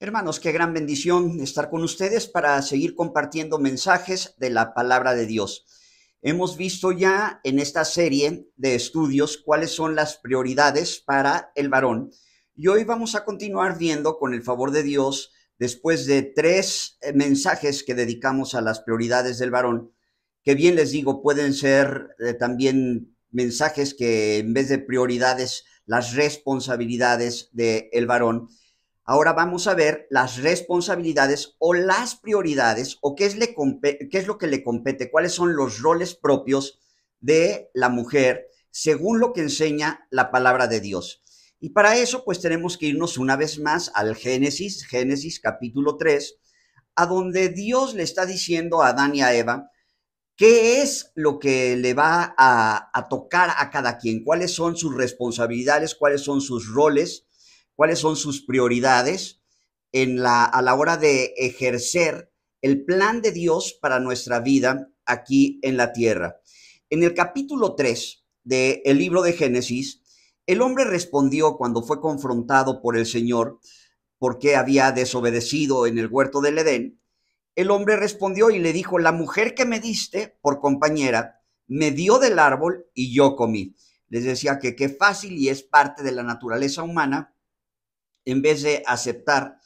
Hermanos, qué gran bendición estar con ustedes para seguir compartiendo mensajes de la palabra de Dios. Hemos visto ya en esta serie de estudios cuáles son las prioridades para el varón y hoy vamos a continuar viendo, con el favor de Dios, después de tres mensajes que dedicamos a las prioridades del varón, que bien les digo, pueden ser también mensajes que en vez de prioridades, las responsabilidades del varón. Ahora vamos a ver las responsabilidades o las prioridades o qué es lo que le compete, cuáles son los roles propios de la mujer según lo que enseña la palabra de Dios. Y para eso pues tenemos que irnos una vez más al Génesis capítulo 3, a donde Dios le está diciendo a Adán y a Eva qué es lo que le va a tocar a cada quien, cuáles son sus responsabilidades, cuáles son sus roles, cuáles son sus prioridades a la hora de ejercer el plan de Dios para nuestra vida aquí en la tierra. En el capítulo 3 del libro de Génesis, el hombre respondió cuando fue confrontado por el Señor porque había desobedecido en el huerto del Edén. El hombre respondió y le dijo: la mujer que me diste por compañera me dio del árbol y yo comí. Les decía que qué fácil, y es parte de la naturaleza humana, en vez de aceptar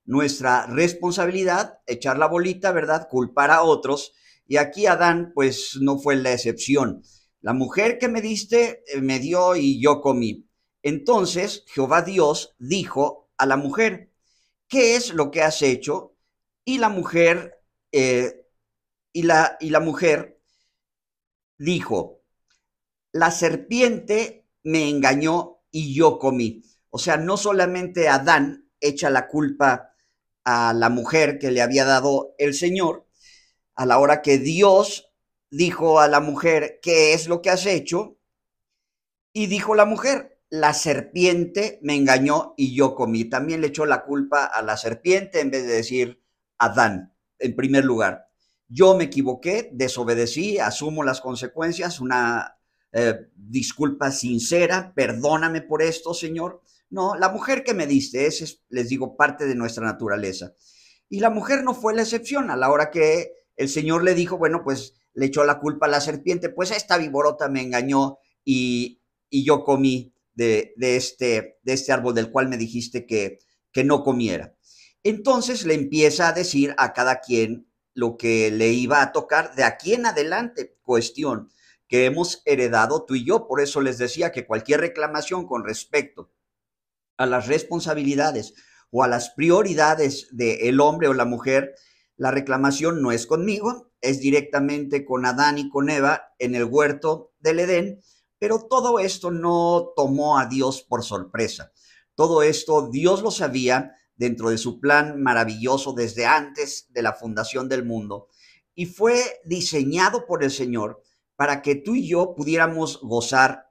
nuestra responsabilidad, echar la bolita, ¿verdad? Culpar a otros. Y aquí Adán, pues no fue la excepción. La mujer que me diste me dio y yo comí. Entonces Jehová Dios dijo a la mujer: ¿qué es lo que has hecho? Y la mujer, y la mujer dijo: la serpiente me engañó y yo comí. O sea, no solamente Adán echa la culpa a la mujer que le había dado el Señor, a la hora que Dios dijo a la mujer: ¿qué es lo que has hecho? Y dijo la mujer: la serpiente me engañó y yo comí. También le echó la culpa a la serpiente en vez de decir Adán, en primer lugar. Yo me equivoqué, desobedecí, asumo las consecuencias, una disculpa sincera, perdóname por esto, Señor. No, la mujer que me diste, ese es, les digo, parte de nuestra naturaleza. Y la mujer no fue la excepción. A la hora que el Señor le dijo, bueno, pues le echó la culpa a la serpiente, pues esta viborota me engañó y yo comí de este árbol del cual me dijiste que no comiera. Entonces le empieza a decir a cada quien lo que le iba a tocar de aquí en adelante, cuestión que hemos heredado tú y yo. Por eso les decía que cualquier reclamación con respecto a las responsabilidades o a las prioridades del hombre o la mujer, la reclamación no es conmigo, es directamente con Adán y con Eva en el huerto del Edén. Pero todo esto no tomó a Dios por sorpresa. Todo esto Dios lo sabía dentro de su plan maravilloso desde antes de la fundación del mundo, y fue diseñado por el Señor para que tú y yo pudiéramos gozar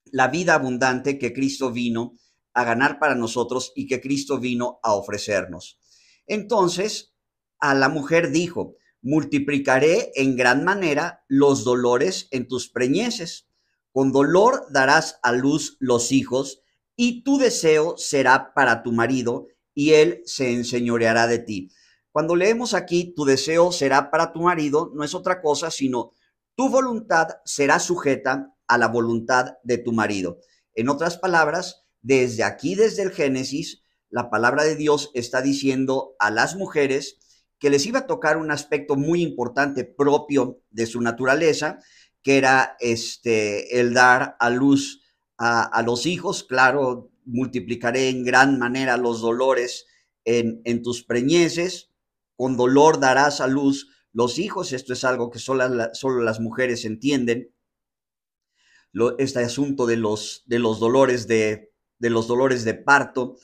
la vida abundante que Cristo vino a ganar para nosotros y que Cristo vino a ofrecernos. Entonces, a la mujer dijo: multiplicaré en gran manera los dolores en tus preñeces. Con dolor darás a luz los hijos, y tu deseo será para tu marido, y él se enseñoreará de ti. Cuando leemos aquí, tu deseo será para tu marido, no es otra cosa sino tu voluntad será sujeta a la voluntad de tu marido. En otras palabras, desde aquí, desde el Génesis, la palabra de Dios está diciendo a las mujeres que les iba a tocar un aspecto muy importante propio de su naturaleza, que era el dar a luz a los hijos. Claro, multiplicaré en gran manera los dolores en tus preñeces, con dolor darás a luz los hijos. Esto es algo que solo las mujeres entienden, este asunto de los dolores de los dolores de parto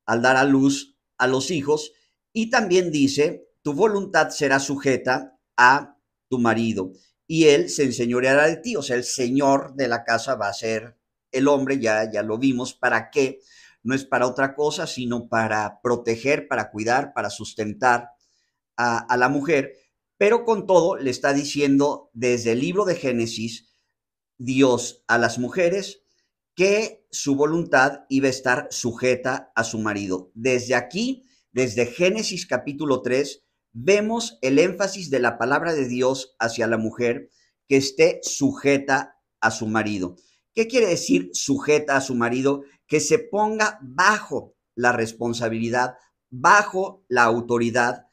al dar a luz a los hijos. Y también dice: tu voluntad será sujeta a tu marido y él se enseñoreará de ti. O sea, el señor de la casa va a ser el hombre. Ya lo vimos. ¿Para qué? No es para otra cosa sino para proteger, para cuidar, para sustentar a la mujer. Pero con todo le está diciendo desde el libro de Génesis Dios a las mujeres que su voluntad iba a estar sujeta a su marido. Desde aquí Desde Génesis capítulo 3 vemos el énfasis de la palabra de Dios hacia la mujer que esté sujeta a su marido. ¿Qué quiere decir sujeta a su marido? Que se ponga bajo la responsabilidad, bajo la autoridad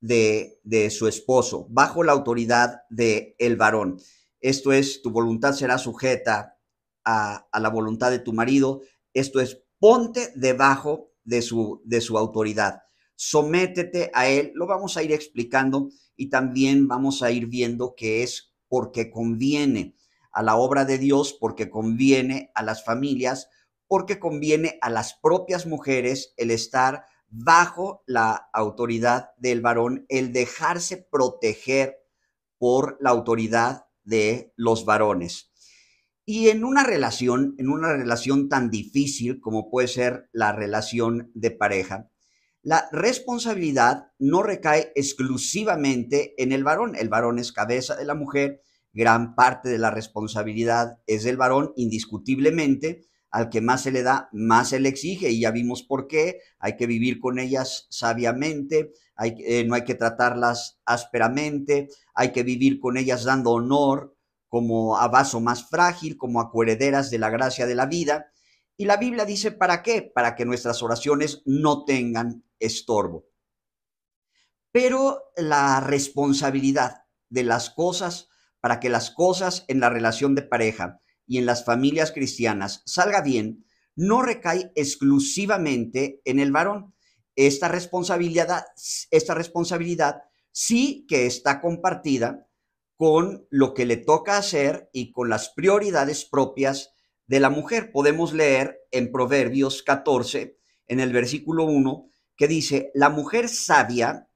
de su esposo, bajo la autoridad del varón. Esto es, tu voluntad será sujeta a la voluntad de tu marido. Esto es, ponte debajo de su autoridad. Sométete a él. Lo vamos a ir explicando y también vamos a ir viendo que es porque conviene a la obra de Dios, porque conviene a las familias, porque conviene a las propias mujeres el estar bajo la autoridad del varón, el dejarse proteger por la autoridad de los varones. Y en una relación tan difícil como puede ser la relación de pareja, la responsabilidad no recae exclusivamente en el varón. El varón es cabeza de la mujer, gran parte de la responsabilidad es del varón, indiscutiblemente. Al que más se le da, más se le exige, y ya vimos por qué. Hay que vivir con ellas sabiamente, no hay que tratarlas ásperamente, hay que vivir con ellas dando honor, como a vaso más frágil, como a coherederas de la gracia de la vida. Y la Biblia dice, ¿para qué? Para que nuestras oraciones no tengan estorbo. Pero la responsabilidad de las cosas, para que las cosas en la relación de pareja y en las familias cristianas salga bien, no recae exclusivamente en el varón. Esta responsabilidad sí que está compartida con lo que le toca hacer y con las prioridades propias de la mujer. Podemos leer en Proverbios 14, en el versículo 1, que dice, la mujer sabia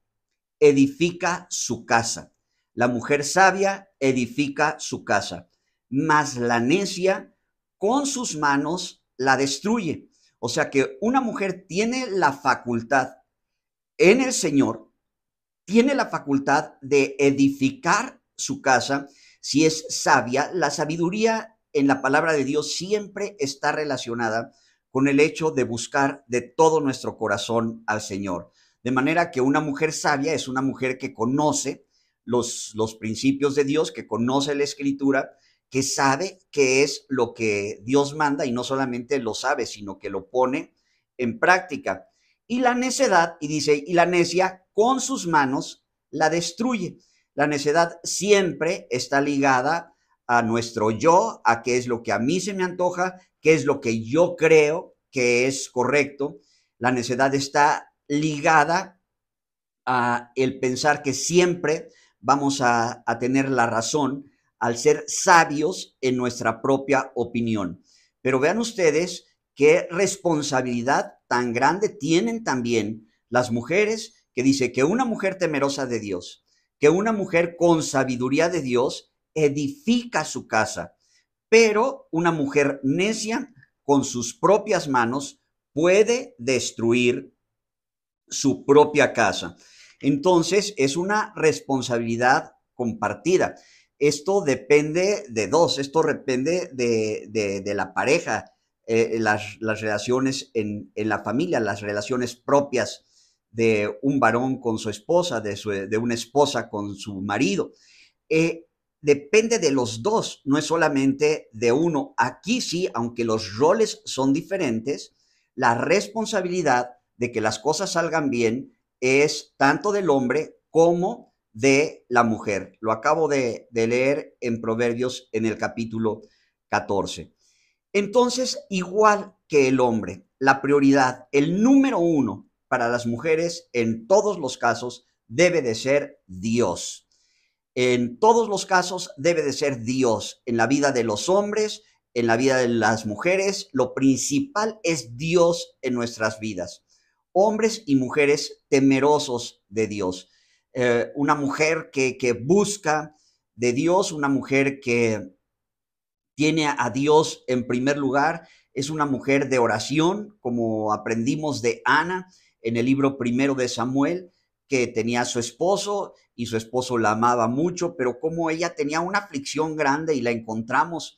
edifica su casa. La mujer sabia edifica su casa, mas la necia con sus manos la destruye. O sea que una mujer tiene la facultad en el Señor, tiene la facultad de edificar su casa si es sabia. La sabiduría en la palabra de Dios siempre está relacionada con el hecho de buscar de todo nuestro corazón al Señor. De manera que una mujer sabia es una mujer que conoce los principios de Dios, que conoce la Escritura, que sabe qué es lo que Dios manda y no solamente lo sabe, sino que lo pone en práctica. Y la necedad, y dice, y la necia con sus manos la destruye. La necedad siempre está ligada a nuestro yo, a qué es lo que a mí se me antoja, qué es lo que yo creo que es correcto. La necedad está ligada a el pensar que siempre vamos a tener la razón al ser sabios en nuestra propia opinión. Pero vean ustedes qué responsabilidad tan grande tienen también las mujeres, que dice que una mujer temerosa de Dios, que una mujer con sabiduría de Dios edifica su casa, pero una mujer necia con sus propias manos puede destruir su propia casa. Entonces, es una responsabilidad compartida. Esto depende de dos, esto depende de la pareja, las relaciones en la familia, las relaciones propias de un varón con su esposa, de una esposa con su marido. Depende de los dos, no es solamente de uno. Aquí sí, aunque los roles son diferentes, la responsabilidad de que las cosas salgan bien es tanto del hombre como de la mujer. Lo acabo de leer en Proverbios en el capítulo 14. Entonces, igual que el hombre, la prioridad, el número uno para las mujeres en todos los casos debe de ser Dios. En todos los casos debe de ser Dios. En la vida de los hombres, en la vida de las mujeres, lo principal es Dios en nuestras vidas. Hombres y mujeres temerosos de Dios. Una mujer que busca de Dios, una mujer que tiene a Dios en primer lugar, es una mujer de oración, como aprendimos de Ana en el libro primero de Samuel, que tenía a su esposo y su esposo la amaba mucho, pero como ella tenía una aflicción grande y la encontramos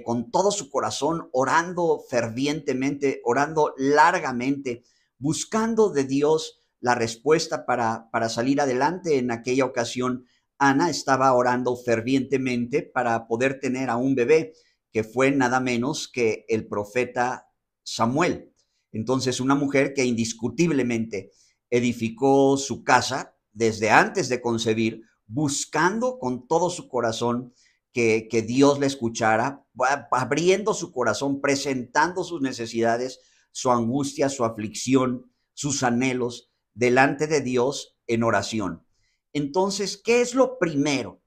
con todo su corazón, orando fervientemente, orando largamente buscando de Dios la respuesta para salir adelante. En aquella ocasión, Ana estaba orando fervientemente para poder tener a un bebé, que fue nada menos que el profeta Samuel. Entonces, una mujer que indiscutiblemente edificó su casa desde antes de concebir, buscando con todo su corazón que Dios le escuchara, abriendo su corazón, presentando sus necesidades, su angustia, su aflicción, sus anhelos delante de Dios en oración. Entonces, ¿qué es lo primero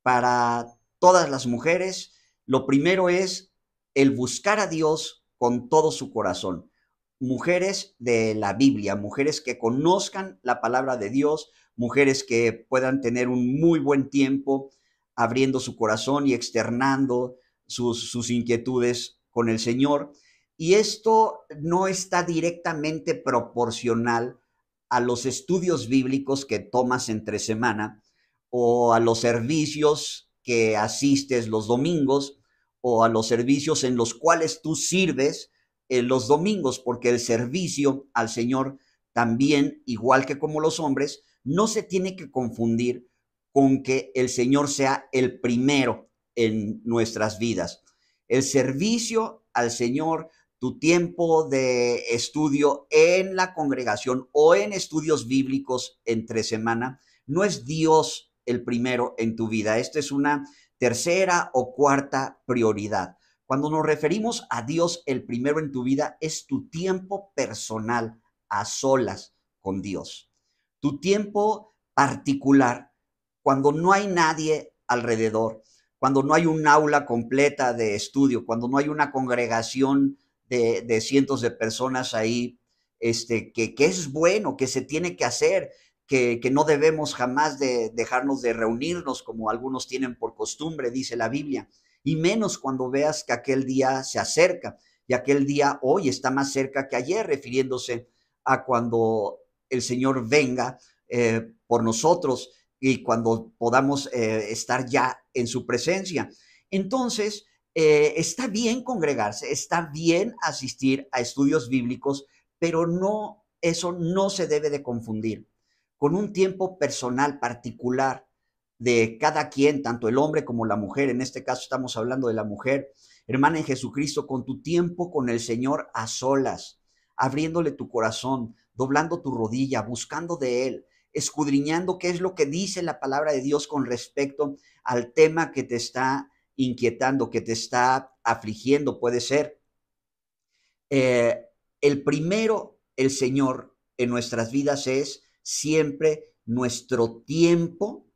para todas las mujeres? Lo primero es el buscar a Dios con todo su corazón. Mujeres de la Biblia, mujeres que conozcan la palabra de Dios, mujeres que puedan tener un muy buen tiempo abriendo su corazón y externando sus inquietudes con el Señor. Y esto no está directamente proporcional a los estudios bíblicos que tomas entre semana o a los servicios que asistes los domingos o a los servicios en los cuales tú sirves los domingos, porque el servicio al Señor también, igual que como los hombres, no se tiene que confundir con que el Señor sea el primero en nuestras vidas. El servicio al Señor, tu tiempo de estudio en la congregación o en estudios bíblicos entre semana, no es Dios el primero en tu vida. Esta es una tercera o cuarta prioridad. Cuando nos referimos a Dios el primero en tu vida, es tu tiempo personal a solas con Dios. Tu tiempo particular, cuando no hay nadie alrededor, cuando no hay un aula completa de estudio, cuando no hay una congregación de cientos de personas ahí, que es bueno, que se tiene que hacer, que no debemos jamás dejarnos de reunirnos como algunos tienen por costumbre, dice la Biblia, y menos cuando veas que aquel día se acerca, y aquel día hoy está más cerca que ayer, refiriéndose a cuando el Señor venga por nosotros y cuando podamos estar ya en su presencia. Entonces, está bien congregarse, está bien asistir a estudios bíblicos, pero no, eso no se debe de confundir con un tiempo personal particular de cada quien, tanto el hombre como la mujer. En este caso estamos hablando de la mujer. Hermana en Jesucristo, con tu tiempo con el Señor a solas, abriéndole tu corazón, doblando tu rodilla, buscando de Él, escudriñando qué es lo que dice la palabra de Dios con respecto al tema que te está inquietando, que te está afligiendo, puede ser. El primero, el Señor en nuestras vidas es siempre nuestro tiempo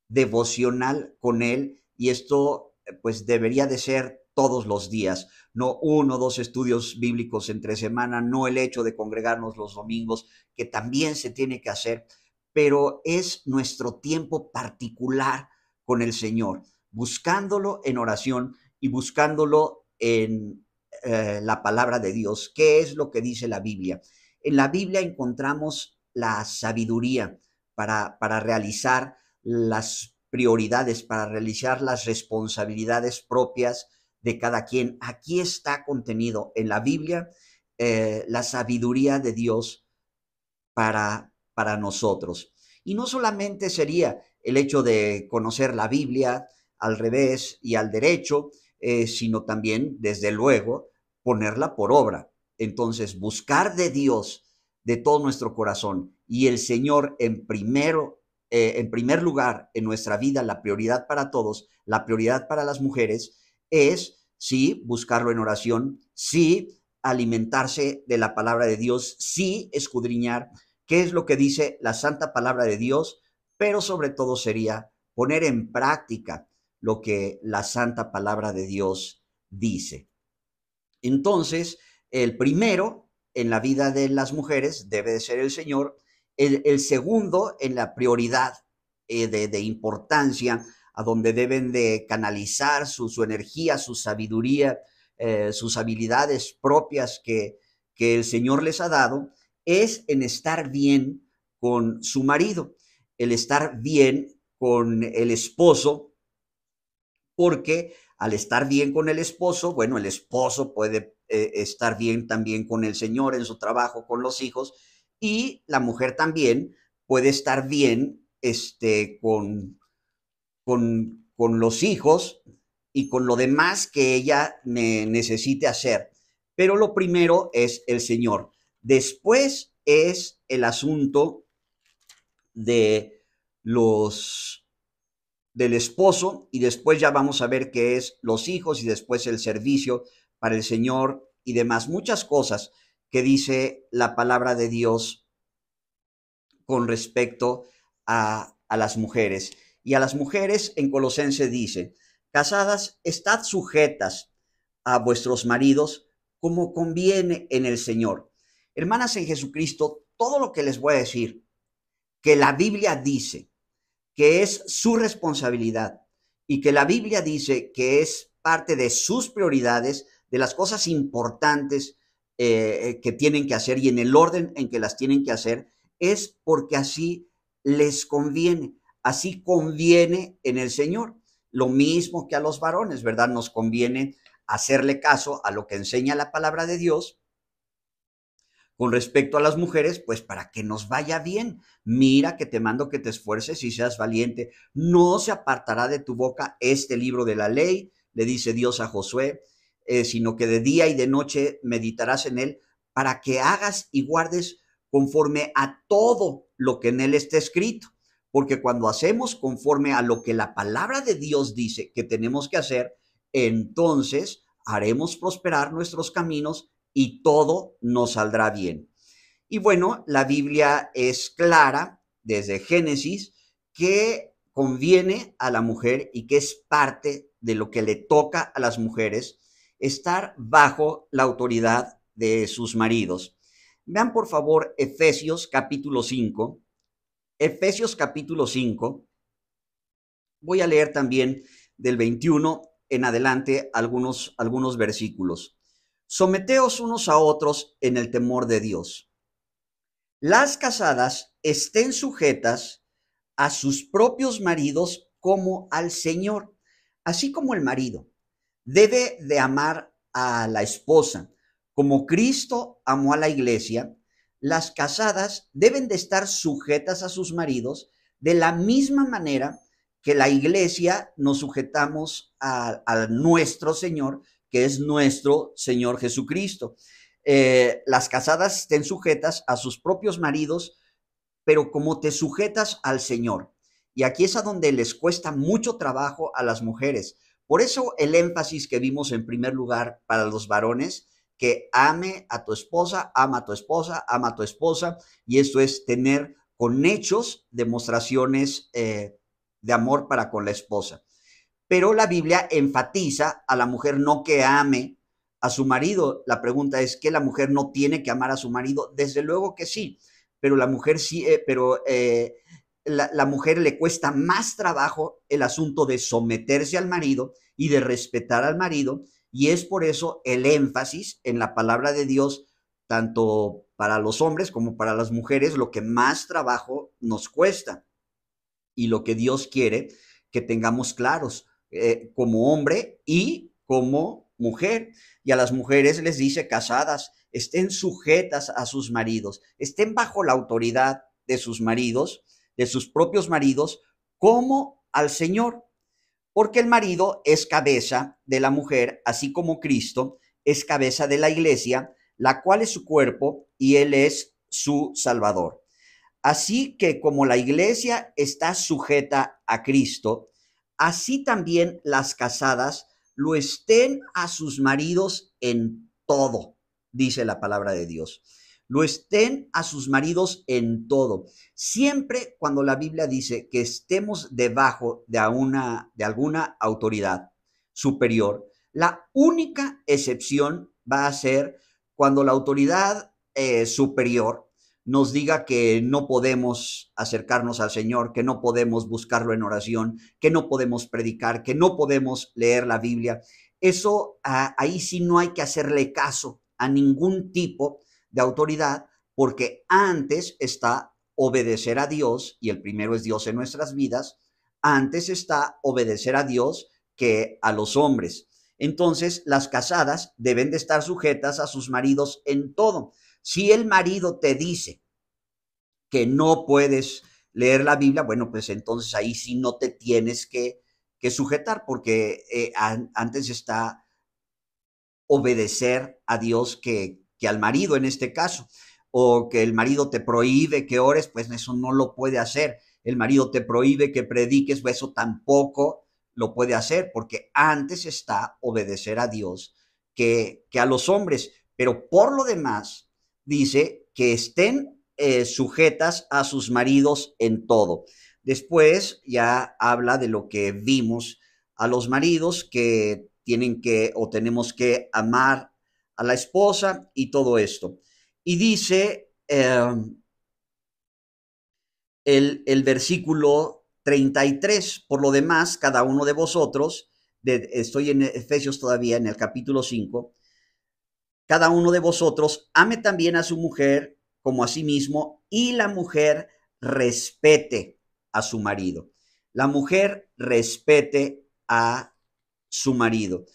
devocional con Él, y esto pues debería de ser todos los días, no uno o dos estudios bíblicos entre semana, no el hecho de congregarnos los domingos, que también se tiene que hacer, pero es nuestro tiempo particular con el Señor, buscándolo en oración y buscándolo en la palabra de Dios. ¿Qué es lo que dice la Biblia? En la Biblia encontramos la sabiduría para realizar las prioridades, para realizar las responsabilidades propias de cada quien. Aquí está contenido en la Biblia la sabiduría de Dios para nosotros. Y no solamente sería el hecho de conocer la Biblia al revés y al derecho, sino también, desde luego, ponerla por obra. Entonces, buscar de Dios de todo nuestro corazón y el Señor en primer lugar en nuestra vida, la prioridad para todos, la prioridad para las mujeres, es, sí, buscarlo en oración, sí, alimentarse de la palabra de Dios, sí, escudriñar qué es lo que dice la santa palabra de Dios, pero sobre todo sería poner en práctica lo que la santa palabra de Dios dice. Entonces, el primero en la vida de las mujeres debe de ser el Señor. El segundo en la prioridad de importancia, a donde deben de canalizar su energía, su sabiduría, sus habilidades propias que el Señor les ha dado, es en estar bien con su marido, el estar bien con el esposo, porque al estar bien con el esposo, bueno, el esposo puede estar bien también con el Señor en su trabajo, con los hijos, y la mujer también puede estar bien con los hijos y con lo demás que ella necesite hacer. Pero lo primero es el Señor. Después es el asunto de los del esposo, y después ya vamos a ver qué es los hijos, y después el servicio para el Señor y demás, muchas cosas que dice la palabra de Dios con respecto a las mujeres. Y a las mujeres en Colosenses dice: casadas, estad sujetas a vuestros maridos como conviene en el Señor. Hermanas en Jesucristo, todo lo que les voy a decir, que la Biblia dice que es su responsabilidad y que la Biblia dice que es parte de sus prioridades, de las cosas importantes que tienen que hacer y en el orden en que las tienen que hacer, es porque así les conviene, así conviene en el Señor. Lo mismo que a los varones, ¿verdad? Nos conviene hacerle caso a lo que enseña la palabra de Dios. Con respecto a las mujeres, pues para que nos vaya bien. Mira que te mando que te esfuerces y seas valiente. No se apartará de tu boca este libro de la ley, le dice Dios a Josué, sino que de día y de noche meditarás en él para que hagas y guardes conforme a todo lo que en él está escrito. Porque cuando hacemos conforme a lo que la palabra de Dios dice que tenemos que hacer, entonces haremos prosperar nuestros caminos y todo nos saldrá bien. Y bueno, la Biblia es clara desde Génesis que conviene a la mujer y que es parte de lo que le toca a las mujeres estar bajo la autoridad de sus maridos. Vean por favor Efesios capítulo 5. Efesios capítulo 5. Voy a leer también del 21 en adelante algunos versículos. Someteos unos a otros en el temor de Dios. Las casadas estén sujetas a sus propios maridos como al Señor, así como el marido debe de amar a la esposa como Cristo amó a la iglesia. Las casadas deben de estar sujetas a sus maridos de la misma manera que la iglesia nos sujetamos a nuestro Señor, que es nuestro Señor Jesucristo. Las casadas estén sujetas a sus propios maridos, pero como te sujetas al Señor. Y aquí es a donde les cuesta mucho trabajo a las mujeres. Por eso el énfasis que vimos en primer lugar para los varones, que ame a tu esposa, ama a tu esposa, ama a tu esposa, y esto es tener con hechos demostraciones de amor para con la esposa. Pero la Biblia enfatiza a la mujer no que ame a su marido. La pregunta es que la mujer no tiene que amar a su marido. Desde luego que sí, pero la mujer sí, la mujer le cuesta más trabajo el asunto de someterse al marido y de respetar al marido, y es por eso el énfasis en la palabra de Dios, tanto para los hombres como para las mujeres, lo que más trabajo nos cuesta y lo que Dios quiere que tengamos claros como hombre y como mujer. Y a las mujeres les dice: casadas, estén sujetas a sus maridos, estén bajo la autoridad de sus maridos, de sus propios maridos, como al Señor. Porque el marido es cabeza de la mujer, así como Cristo es cabeza de la iglesia, la cual es su cuerpo y él es su Salvador. Así que como la iglesia está sujeta a Cristo, así también las casadas lo estén a sus maridos en todo, dice la palabra de Dios. Lo estén a sus maridos en todo. Siempre cuando la Biblia dice que estemos debajo de alguna autoridad superior, la única excepción va a ser cuando la autoridad superior nos diga que no podemos acercarnos al Señor, que no podemos buscarlo en oración, que no podemos predicar, que no podemos leer la Biblia. Eso, ahí sí no hay que hacerle caso a ningún tipo de autoridad, porque antes está obedecer a Dios, y el primero es Dios en nuestras vidas. Antes está obedecer a Dios que a los hombres. Entonces, las casadas deben de estar sujetas a sus maridos en todo. Si el marido te dice que no puedes leer la Biblia, bueno, pues entonces ahí sí no te tienes que sujetar, porque antes está obedecer a Dios que al marido en este caso, o que el marido te prohíbe que ores, pues eso no lo puede hacer. El marido te prohíbe que prediques, pues eso tampoco lo puede hacer, porque antes está obedecer a Dios que a los hombres. Pero por lo demás, dice que estén sujetas a sus maridos en todo. Después ya habla de lo que vimos a los maridos, que tienen que o tenemos que amar a la esposa y todo esto. Y dice el versículo 33, por lo demás, cada uno de vosotros, estoy en Efesios todavía, en el capítulo 5, cada uno de vosotros ame también a su mujer como a sí mismo, y la mujer respete a su marido. La mujer respete a su marido.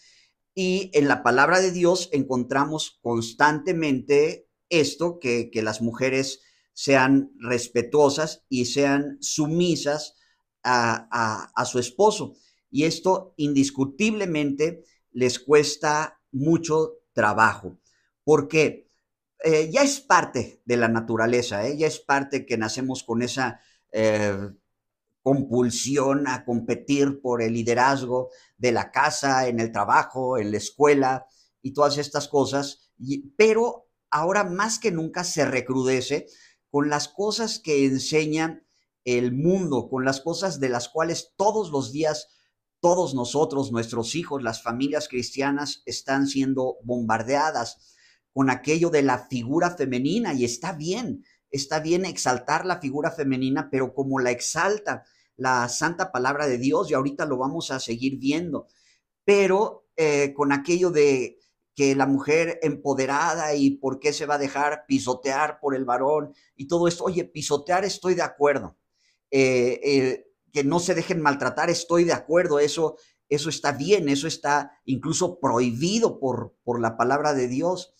Y en la palabra de Dios encontramos constantemente esto, que las mujeres sean respetuosas y sean sumisas a su esposo. Y esto indiscutiblemente les cuesta mucho trabajo. ¿Por qué? Ya es parte de la naturaleza, ya es parte que nacemos con esa compulsión a competir por el liderazgo de la casa, en el trabajo, en la escuela y todas estas cosas, pero ahora más que nunca se recrudece con las cosas que enseñan el mundo, con las cosas de las cuales todos los días todos nosotros, nuestros hijos, las familias cristianas están siendo bombardeadas con aquello de la figura femenina, y está bien exaltar la figura femenina, pero como la exalta la santa palabra de Dios, y ahorita lo vamos a seguir viendo, pero con aquello de que la mujer empoderada y por qué se va a dejar pisotear por el varón y todo esto. Oye, pisotear estoy de acuerdo, que no se dejen maltratar, estoy de acuerdo, eso está bien, eso está incluso prohibido por la palabra de Dios,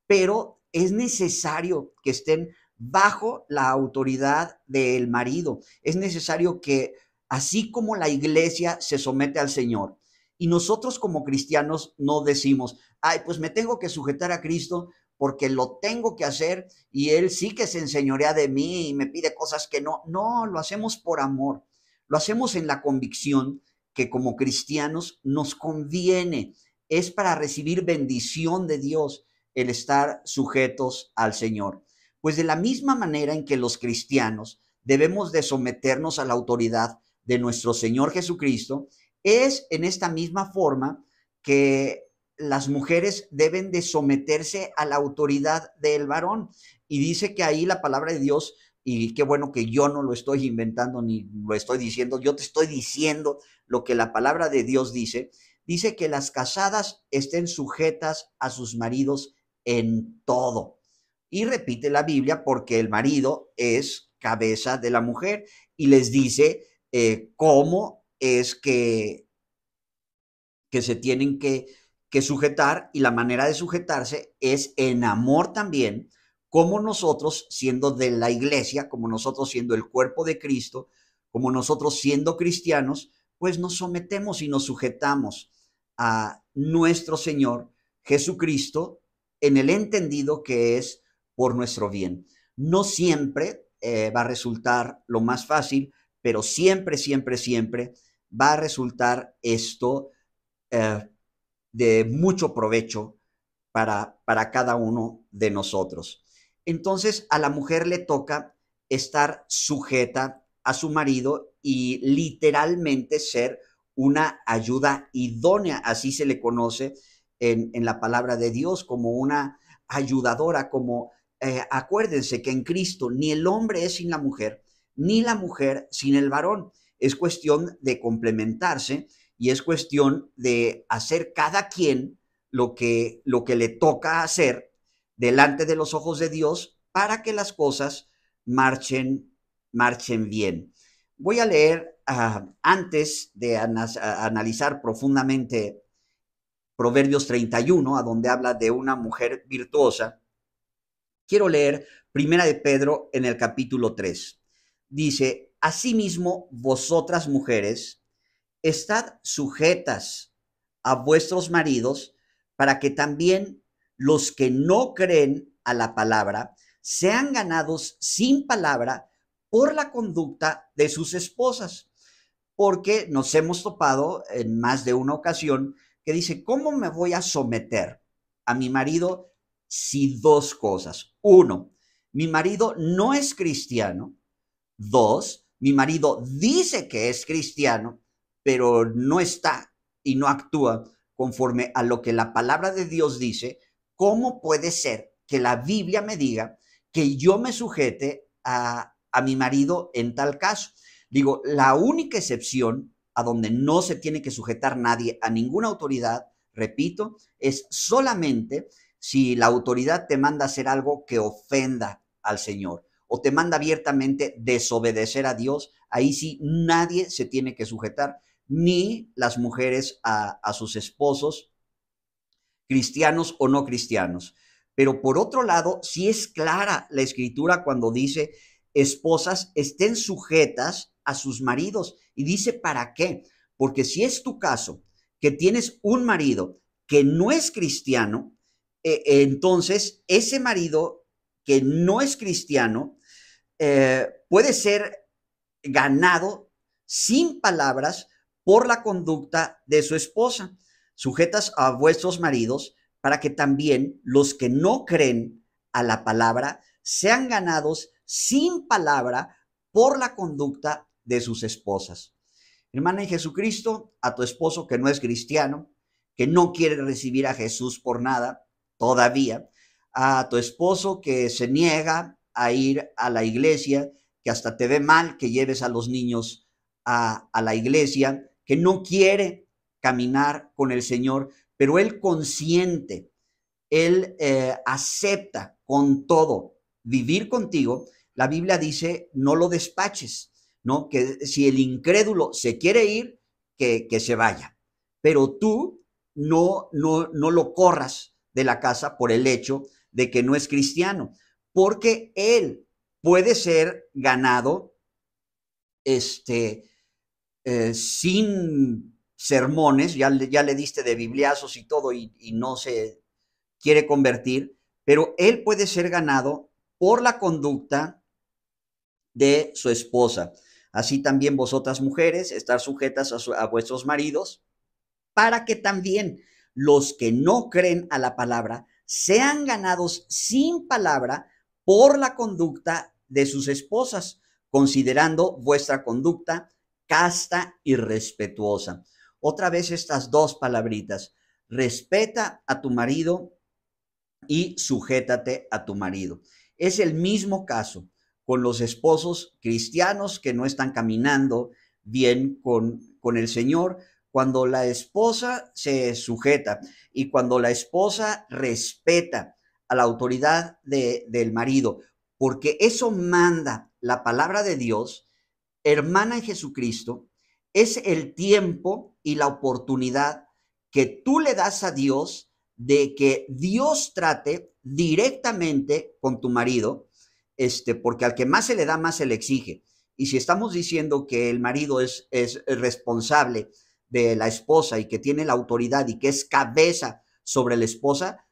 pero es necesario que estén bajo la autoridad del marido. Es necesario que, así como la iglesia se somete al Señor, y nosotros como cristianos no decimos, ay, pues me tengo que sujetar a Cristo porque lo tengo que hacer y Él sí que se enseñorea de mí y me pide cosas que no. No, lo hacemos por amor. Lo hacemos en la convicción que como cristianos nos conviene. Es para recibir bendición de Dios el estar sujetos al Señor. Pues de la misma manera en que los cristianos debemos de someternos a la autoridad de nuestro Señor Jesucristo, es en esta misma forma que las mujeres deben de someterse a la autoridad del varón. Y dice que ahí la palabra de Dios, y qué bueno que yo no lo estoy inventando ni lo estoy diciendo, yo te estoy diciendo lo que la palabra de Dios dice, dice que las casadas estén sujetas a sus maridos en todo. Y repite la Biblia porque el marido es cabeza de la mujer y les dice cómo es que se tienen que sujetar, y la manera de sujetarse es en amor también, como nosotros siendo de la iglesia, como nosotros siendo el cuerpo de Cristo, como nosotros siendo cristianos, pues nos sometemos y nos sujetamos a nuestro Señor Jesucristo en el entendido que es por nuestro bien. No siempre va a resultar lo más fácil, pero siempre, siempre, siempre va a resultar esto de mucho provecho para cada uno de nosotros. Entonces a la mujer le toca estar sujeta a su marido y literalmente ser una ayuda idónea, así se le conoce en la palabra de Dios, como una ayudadora, como acuérdense que en Cristo ni el hombre es sin la mujer, ni la mujer sin el varón. Es cuestión de complementarse y es cuestión de hacer cada quien lo que le toca hacer delante de los ojos de Dios para que las cosas marchen bien. Voy a leer antes de analizar profundamente Proverbios 31, a donde habla de una mujer virtuosa, quiero leer Primera de Pedro en el capítulo 3. Dice, asimismo, vosotras mujeres, estad sujetas a vuestros maridos, para que también los que no creen a la palabra sean ganados sin palabra por la conducta de sus esposas. Porque nos hemos topado en más de una ocasión que dice, ¿cómo me voy a someter a mi marido si dos cosas? Uno, mi marido no es cristiano. Dos, mi marido dice que es cristiano, pero no está y no actúa conforme a lo que la palabra de Dios dice. ¿Cómo puede ser que la Biblia me diga que yo me sujete a mi marido en tal caso? Digo, la única excepción a donde no se tiene que sujetar nadie a ninguna autoridad, repito, es solamente si la autoridad te manda a hacer algo que ofenda al Señor o te manda abiertamente desobedecer a Dios, ahí sí nadie se tiene que sujetar, ni las mujeres a sus esposos, cristianos o no cristianos. Pero por otro lado, sí es clara la escritura cuando dice, esposas estén sujetas a sus maridos. Y dice, ¿para qué? Porque si es tu caso, que tienes un marido que no es cristiano, entonces ese marido que no es cristiano puede ser ganado sin palabras por la conducta de su esposa. Sujetas a vuestros maridos para que también los que no creen a la palabra sean ganados sin palabra por la conducta de sus esposas. Hermana en Jesucristo, a tu esposo que no es cristiano, que no quiere recibir a Jesús por nada todavía, a tu esposo que se niega a ir a la iglesia, que hasta te ve mal que lleves a los niños a la iglesia, que no quiere caminar con el Señor, pero él consiente, él acepta con todo vivir contigo. La Biblia dice, no lo despaches, ¿no? Que si el incrédulo se quiere ir, que se vaya, pero tú no lo corras de la casa por el hecho de que no es cristiano, porque él puede ser ganado sin sermones, ya le diste de bibliazos y todo y no se quiere convertir, pero él puede ser ganado por la conducta de su esposa. Así también vosotras mujeres, estar sujetas a vuestros maridos, para que también los que no creen a la palabra sean ganados sin palabra por la conducta de sus esposas, considerando vuestra conducta casta y respetuosa. Otra vez estas dos palabritas, respeta a tu marido y sujétate a tu marido. Es el mismo caso con los esposos cristianos que no están caminando bien con el Señor. Cuando la esposa se sujeta y cuando la esposa respeta a la autoridad del marido, porque eso manda la palabra de Dios, hermana en Jesucristo, es el tiempo y la oportunidad que tú le das a Dios de que Dios trate directamente con tu marido, porque al que más se le da, más se le exige. Y si estamos diciendo que el marido es responsable de la esposa y que tiene la autoridad y que es cabeza sobre la esposa,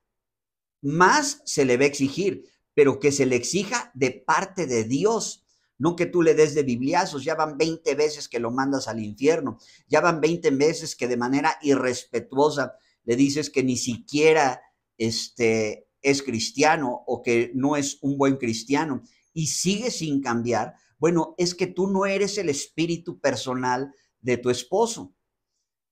más se le va a exigir, pero que se le exija de parte de Dios, no que tú le des de bibliazos. Ya van 20 veces que lo mandas al infierno, ya van 20 veces que de manera irrespetuosa le dices que ni siquiera es cristiano o que no es un buen cristiano y sigue sin cambiar. Bueno, es que tú no eres el espíritu personal de tu esposo.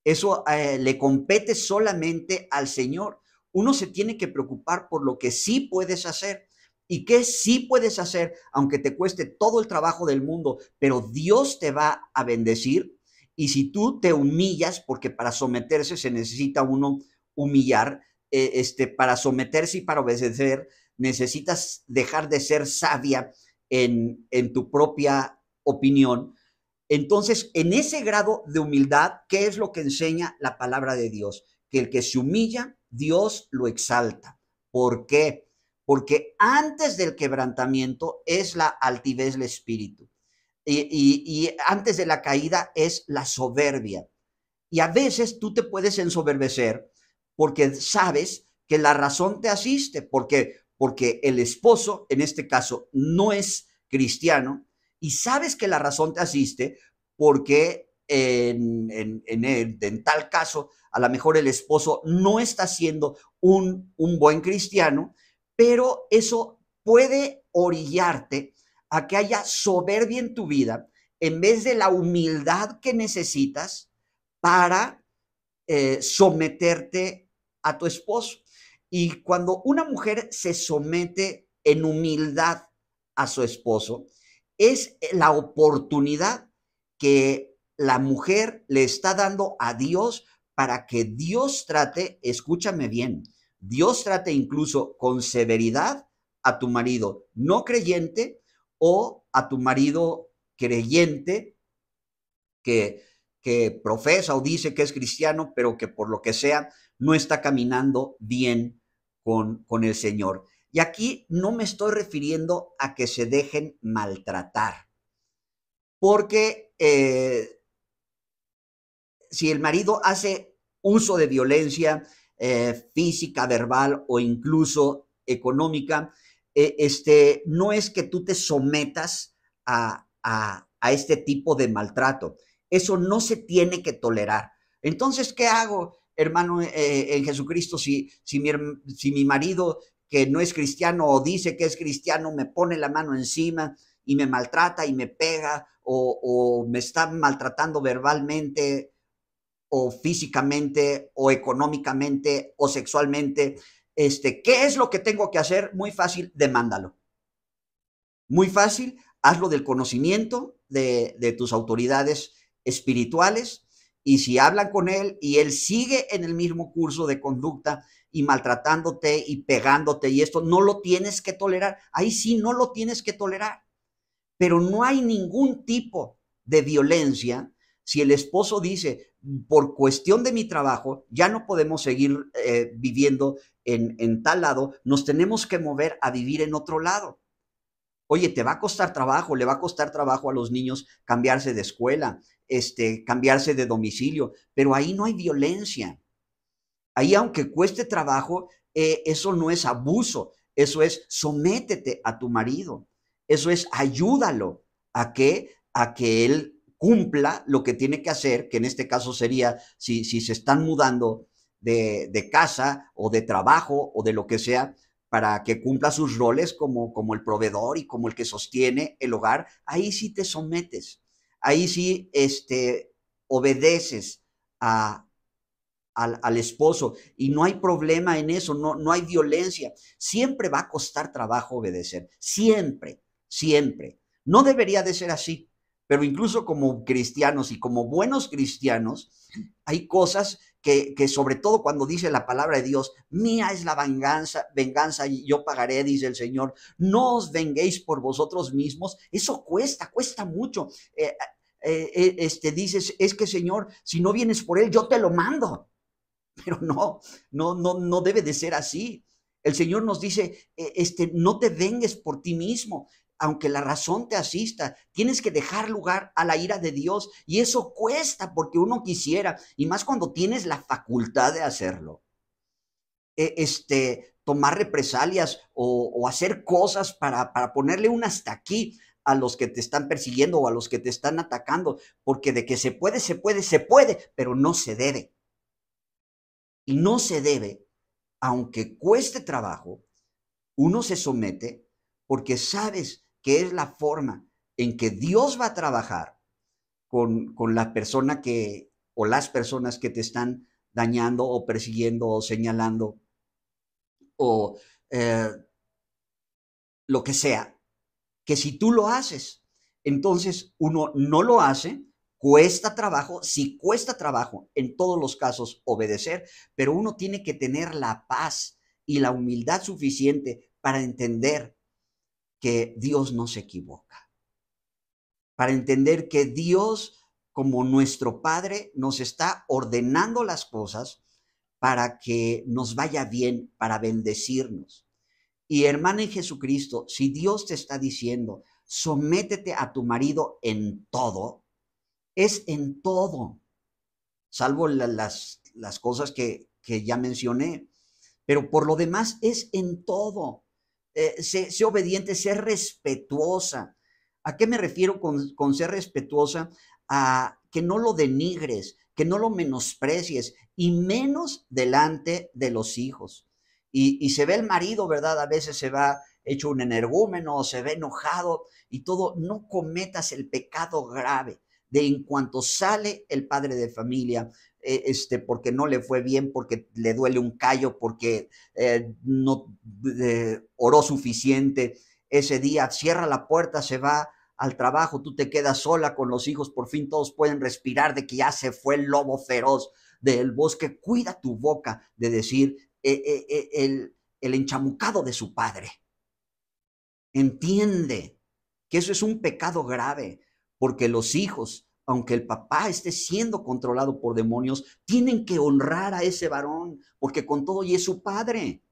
Eso le compete solamente al Señor. Uno se tiene que preocupar por lo que sí puedes hacer. ¿Y qué sí puedes hacer, aunque te cueste todo el trabajo del mundo? Pero Dios te va a bendecir. Y si tú te humillas, porque para someterse se necesita uno humillar, para someterse y para obedecer, necesitas dejar de ser sabia en tu propia opinión Entonces, en ese grado de humildad, ¿qué es lo que enseña la palabra de Dios? Que el que se humilla, Dios lo exalta. ¿Por qué? Porque antes del quebrantamiento es la altivez del espíritu. Y antes de la caída es la soberbia. Y a veces tú te puedes ensoberbecer porque sabes que la razón te asiste, porque el esposo, en este caso, no es cristiano, y sabes que la razón te asiste porque en tal caso, a lo mejor el esposo no está siendo un buen cristiano, pero eso puede orillarte a que haya soberbia en tu vida en vez de la humildad que necesitas para someterte a tu esposo. Y cuando una mujer se somete en humildad a su esposo, es la oportunidad que la mujer le está dando a Dios para que Dios trate, escúchame bien, Dios trate incluso con severidad a tu marido no creyente o a tu marido creyente que, que profesa o dice que es cristiano, pero que por lo que sea no está caminando bien con el Señor. Y aquí no me estoy refiriendo a que se dejen maltratar, porque si el marido hace uso de violencia física, verbal o incluso económica, no es que tú te sometas a este tipo de maltrato. Eso no se tiene que tolerar. Entonces, ¿qué hago, hermano, en Jesucristo, si mi marido que no es cristiano o dice que es cristiano me pone la mano encima y me maltrata y me pega o me está maltratando verbalmente o físicamente o económicamente o sexualmente? ¿Qué es lo que tengo que hacer? Muy fácil, demándalo. Muy fácil, hazlo del conocimiento de tus autoridades espirituales, y si hablan con él y él sigue en el mismo curso de conducta y maltratándote y pegándote y esto, no lo tienes que tolerar. Ahí sí no lo tienes que tolerar. Pero no hay ningún tipo de violencia si el esposo dice, por cuestión de mi trabajo, ya no podemos seguir viviendo en tal lado, nos tenemos que mover a vivir en otro lado. Oye, te va a costar trabajo, le va a costar trabajo a los niños cambiarse de escuela, cambiarse de domicilio, pero ahí no hay violencia. Ahí, aunque cueste trabajo, eso no es abuso, eso es sométete a tu marido, eso es ayúdalo a que él cumpla lo que tiene que hacer, que en este caso sería, si se están mudando de casa o de trabajo o de lo que sea, para que cumpla sus roles como el proveedor y como el que sostiene el hogar, ahí sí te sometes, ahí sí obedeces a, al esposo, y no hay problema en eso, no hay violencia. Siempre va a costar trabajo obedecer, siempre, siempre. No debería de ser así, pero incluso como cristianos y como buenos cristianos, hay cosas que sobre todo cuando dice la palabra de Dios, mía es la venganza y yo pagaré, dice el Señor, no os venguéis por vosotros mismos, eso cuesta mucho. Dices, es que Señor, si no vienes por él, yo te lo mando. Pero no debe de ser así. El Señor nos dice, no te vengues por ti mismo, aunque la razón te asista, tienes que dejar lugar a la ira de Dios, y eso cuesta porque uno quisiera, y más cuando tienes la facultad de hacerlo, tomar represalias o hacer cosas para ponerle un hasta aquí a los que te están persiguiendo o a los que te están atacando, porque de que se puede, pero no se debe. Y no se debe, aunque cueste trabajo, uno se somete porque sabes que es la forma en que Dios va a trabajar con la persona o las personas que te están dañando o persiguiendo o señalando o eh, lo que sea, que si tú lo haces, entonces uno no lo hace, cuesta trabajo, sí cuesta trabajo en todos los casos obedecer, pero uno tiene que tener la paz y la humildad suficiente para entender que Dios no se equivoca, para entender que Dios, como nuestro Padre, nos está ordenando las cosas para que nos vaya bien, para bendecirnos. Y hermana en Jesucristo, si Dios te está diciendo, sométete a tu marido en todo, es en todo, salvo las cosas que ya mencioné, pero por lo demás es en todo. Sé obediente, sé respetuosa. ¿A qué me refiero con ser respetuosa? A que no lo denigres, que no lo menosprecies, y menos delante de los hijos. Y se ve el marido, ¿verdad? A veces se va hecho un energúmeno, se ve enojado y todo. No cometas el pecado grave de en cuanto sale el padre de familia, porque no le fue bien, porque le duele un callo, porque no oró suficiente ese día, cierra la puerta, se va al trabajo, tú te quedas sola con los hijos, por fin todos pueden respirar de que ya se fue el lobo feroz del bosque. Cuida tu boca de decir el enchamucado de su padre. Entiende que eso es un pecado grave, porque los hijos, aunque el papá esté siendo controlado por demonios, tienen que honrar a ese varón, porque con todo y es su padre.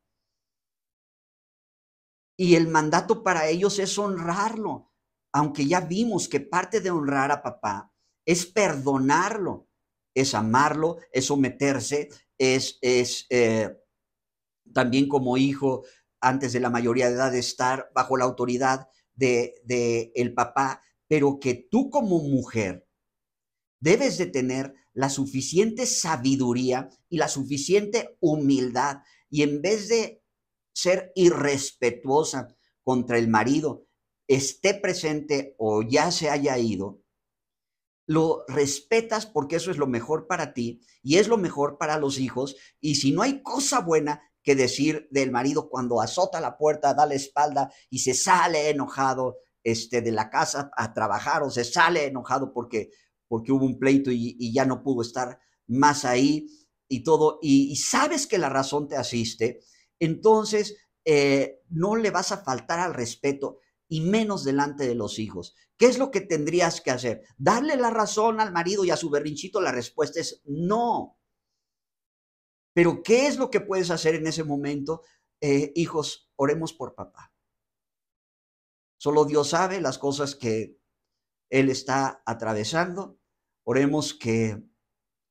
Y el mandato para ellos es honrarlo, aunque ya vimos que parte de honrar a papá es perdonarlo, es amarlo, es someterse, es también como hijo, antes de la mayoría de edad, de estar bajo la autoridad de el papá, pero que tú como mujer debes de tener la suficiente sabiduría y la suficiente humildad, y en vez de ser irrespetuosa contra el marido, esté presente o ya se haya ido, lo respetas porque eso es lo mejor para ti y es lo mejor para los hijos. Y si no hay cosa buena que decir del marido cuando azota la puerta, da la espalda y se sale enojado de la casa a trabajar, o se sale enojado porque hubo un pleito y ya no pudo estar más ahí y todo, y sabes que la razón te asiste, entonces no le vas a faltar al respeto, y menos delante de los hijos. ¿Qué es lo que tendrías que hacer? ¿Darle la razón al marido y a su berrinchito? La respuesta es no. Pero ¿qué es lo que puedes hacer en ese momento? Hijos, oremos por papá. Solo Dios sabe las cosas que él está atravesando. Oremos que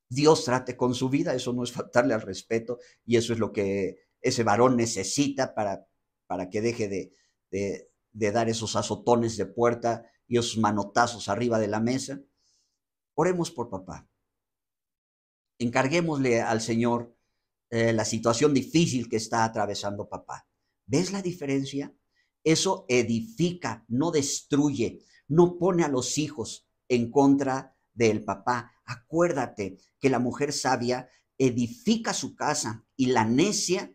Dios trate con su vida. Eso no es faltarle al respeto, y eso es lo que ese varón necesita para que deje de dar esos azotones de puerta y esos manotazos arriba de la mesa. Oremos por papá. Encarguémosle al Señor la situación difícil que está atravesando papá. ¿Ves la diferencia? Eso edifica, no destruye, no pone a los hijos en contra del papá. Acuérdate que la mujer sabia edifica su casa y la necia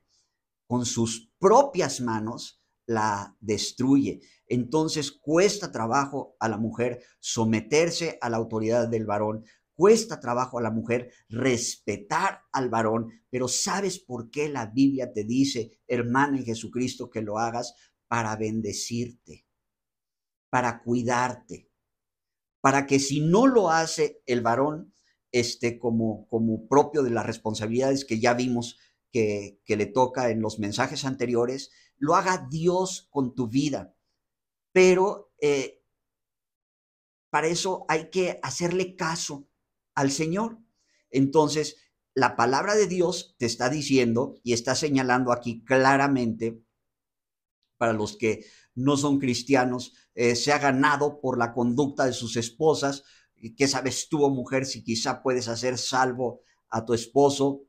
con sus propias manos la destruye. Entonces cuesta trabajo a la mujer someterse a la autoridad del varón, cuesta trabajo a la mujer respetar al varón, pero ¿sabes por qué la Biblia te dice, hermano en Jesucristo, que lo hagas? Para bendecirte, para cuidarte, para que si no lo hace el varón, como propio de las responsabilidades que ya vimos que le toca en los mensajes anteriores, lo haga Dios con tu vida. Pero para eso hay que hacerle caso al Señor. Entonces, la palabra de Dios te está diciendo y está señalando aquí claramente, para los que no son cristianos, se ha ganado por la conducta de sus esposas. ¿Qué sabes tú, mujer, si quizá puedes hacer salvo a tu esposo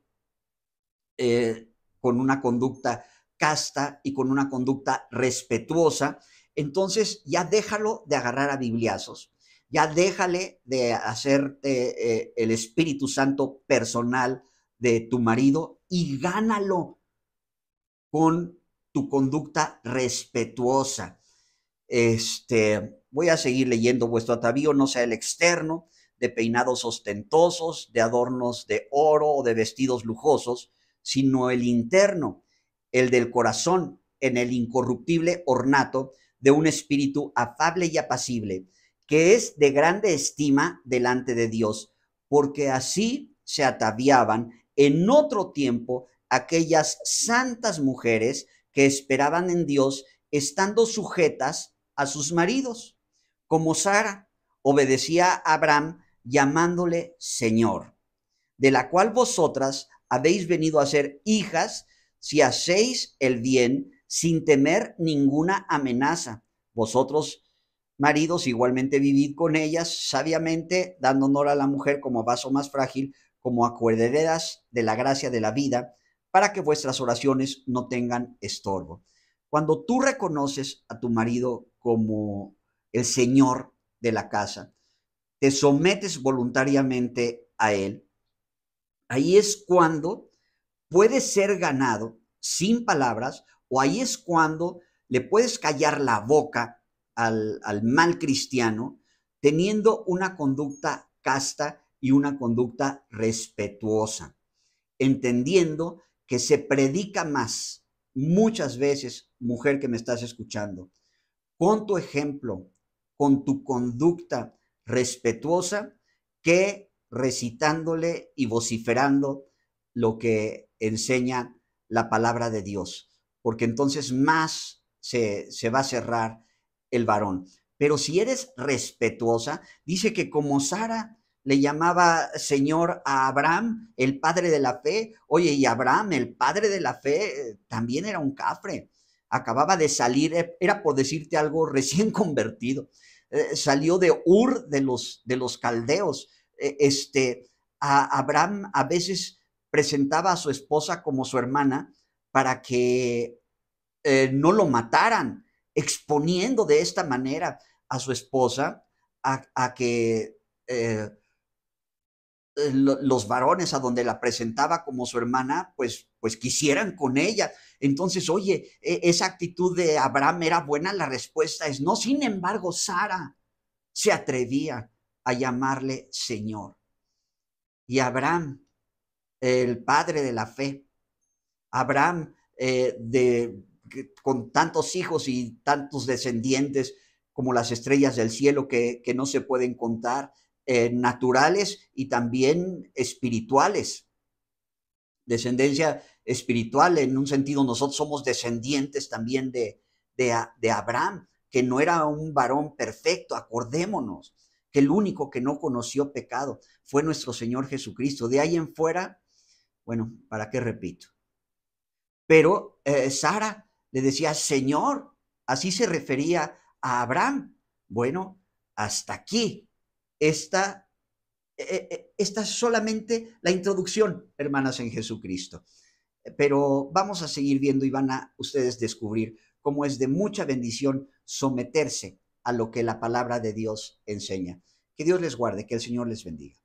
con una conducta casta y con una conducta respetuosa? Entonces ya déjalo de agarrar a bibliazos, ya déjale de hacerte el Espíritu Santo personal de tu marido y gánalo con tu conducta respetuosa. Voy a seguir leyendo. Vuestro atavío no sea el externo, de peinados ostentosos, de adornos de oro o de vestidos lujosos, sino el interno, el del corazón, en el incorruptible ornato de un espíritu afable y apacible, que es de grande estima delante de Dios, porque así se ataviaban en otro tiempo aquellas santas mujeres que esperaban en Dios, estando sujetas a sus maridos, como Sara obedecía a Abraham llamándole Señor, de la cual vosotras habéis venido a ser hijas si hacéis el bien sin temer ninguna amenaza. Vosotros, maridos, igualmente vivid con ellas sabiamente, dando honor a la mujer como vaso más frágil, como acuerderas de la gracia de la vida, para que vuestras oraciones no tengan estorbo. Cuando tú reconoces a tu marido como el Señor de la casa, te sometes voluntariamente a él, ahí es cuando puede ser ganado sin palabras, o ahí es cuando le puedes callar la boca al mal cristiano, teniendo una conducta casta y una conducta respetuosa, entendiendo que se predica más muchas veces, mujer que me estás escuchando, con tu ejemplo, con tu conducta respetuosa, que recitándole y vociferando lo que enseña la palabra de Dios, porque entonces más se va a cerrar el varón. Pero si eres respetuosa, dice que como Sara le llamaba Señor a Abraham, el padre de la fe, oye, y Abraham, el padre de la fe, también era un cafre, acababa de salir, era por decirte algo, recién convertido, salió de Ur de los caldeos. Abraham a veces presentaba a su esposa como su hermana para que no lo mataran, exponiendo de esta manera a su esposa a que los varones a donde la presentaba como su hermana, pues quisieran con ella. Entonces, oye, esa actitud de Abraham era buena, la respuesta es no. Sin embargo, Sara se atrevía a llamarle Señor. Y Abraham, el padre de la fe, Abraham, con tantos hijos y tantos descendientes como las estrellas del cielo que no se pueden contar, naturales y también espirituales. Descendencia espiritual, en un sentido, nosotros somos descendientes también de Abraham, que no era un varón perfecto. Acordémonos que el único que no conoció pecado fue nuestro Señor Jesucristo. De ahí en fuera, bueno, ¿para qué repito? Pero Sara le decía Señor, así se refería a Abraham. Bueno, hasta aquí. Esta es solamente la introducción, hermanas en Jesucristo. Pero vamos a seguir viendo y van a ustedes descubrir cómo es de mucha bendición someterse a lo que la palabra de Dios enseña. Que Dios les guarde, que el Señor les bendiga.